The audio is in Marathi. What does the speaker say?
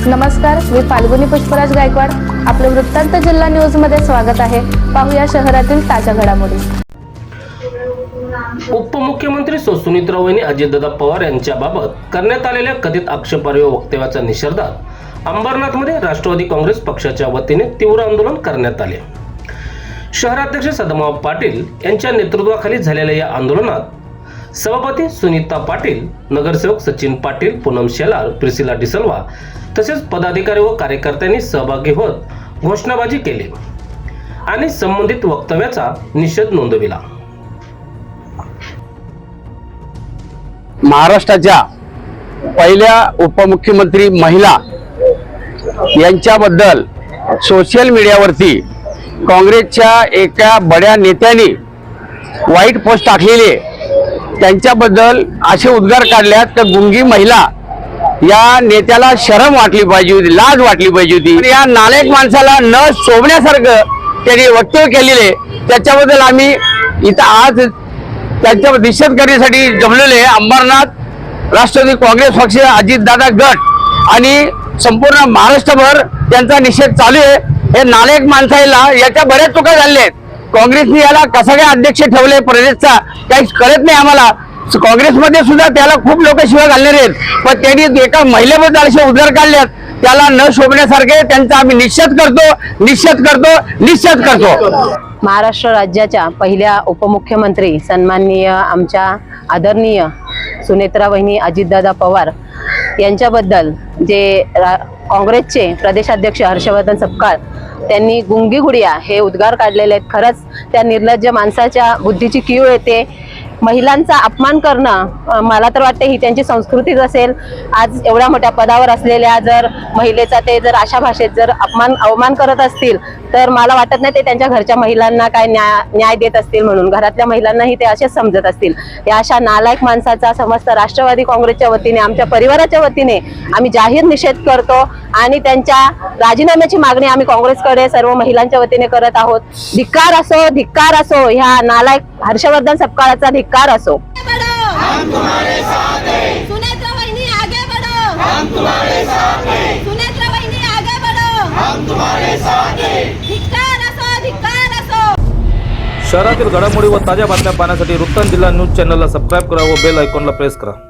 नमस्कार, मी फाल्गुनी पुष्पराज गायकवाड. आपलं वृत्तांत जिल्हा न्यूज मध्ये स्वागत आहे. पाहूया शहरातील ताज्या घडामोडी. उपमुख्यमंत्री सुनीत्रा वहिनी अजितदादा पवार यांच्याबाबत करण्यात आलेल्या कथित आक्षेपार्ह वक्तव्याच्या निषेधार्थ अंबरनाथमध्ये राष्ट्रवादी काँग्रेस पक्षाच्या वतीने तीव्र आंदोलन करण्यात आले. शहराध्यक्ष सदाभाऊ पाटील यांच्या नेतृत्वाखाली झालेल्या या आंदोलनात सभापती सुनीता पाटील, नगरसेवक सचिन पाटील, पूनम शेलार, प्रिसिला डिसल्वा तसेच पदाधिकारी व कार्यकर्त्यांनी सहभागी होत घोषणाबाजी केली आणि संबंधित वक्तव्याचा निषेध नोंदविला. महाराष्ट्राच्या पहिल्या उपमुख्यमंत्री महिला यांच्याबद्दल सोशल मीडियावरती काँग्रेसच्या एका बड्या नेत्यांनी वाईट पोस्ट टाकलेली. त्यांच्याबद्दल असे उद्गार काढल्यात तर गुंगी महिला या नेत्याला शरम वाटली पाहिजे होती, लाज वाटली पाहिजे होती. या नालायक माणसाला न शोभण्यासारखं त्यांनी वक्तव्य केलेले, त्याच्याबद्दल आम्ही इथं आज त्यांच्या निषेध करण्यासाठी जमलेले अंबरनाथ राष्ट्रवादी काँग्रेस पक्ष, अजितदादा गट आणि संपूर्ण महाराष्ट्रभर त्यांचा निषेध चालू आहे. हे नालायक माणसाला याच्या बऱ्याच चुका झालेल्या आहेत. काँग्रेसने याला कसा काय अध्यक्ष ठेवले प्रदेशचा काही कळत नाही आम्हाला. काँग्रेसमध्ये सुद्धा त्याला खूप लोक शिवाय घालणारे आहेत, पण त्यांनी एका महिलेबद्दल असे उद्गार काढलेत त्याला न शोभण्यासारखे. त्यांचा आम्ही निषेध करतो. महाराष्ट्र राज्याच्या पहिल्या उपमुख्यमंत्री सन्माननीय आमच्या आदरणीय सुनेत्रा वहिनी अजितदादा पवार यांच्याबद्दल जे काँग्रेसचे प्रदेशाध्यक्ष हर्षवर्धन सपकाळ त्यांनी गुंगी गुडिया हे उद्गार काढलेले आहेत. खरंच त्या निर्लज्ज माणसाच्या बुद्धीची कीव येते. महिलांचा अपमान करणं मला तर वाटते ही त्यांची संस्कृतीच असेल. आज एवढ्या मोठ्या पदावर असलेल्या जर महिलेचा ते जर अशा भाषेत जर अवमान करत असतील तर मला वाटत नाही ते त्यांच्या घरच्या महिलांना काय न्याय देत असतील, म्हणून घरातल्या महिलांनाही ते असेच समजत असतील. या अशा नालायक माणसाचा समस्त राष्ट्रवादी काँग्रेसच्या वतीने, आमच्या परिवाराच्या वतीने आम्ही जाहीर निषेध करतो आणि त्यांच्या राजीनाम्याची मागणी आम्ही काँग्रेसकडे सर्व महिलांच्या वतीने करत आहोत. धिक्कार असो ह्या नालायक हर्षवर्धन सपकाळाचा धिक्कार असो. शहरातील घडामोडी व ताज्या बातम्या पाहण्यासाठी वृत्तांत जिल्हा न्यूज चॅनलला सबस्क्राईब करा व बेल आयकॉनला प्रेस करा.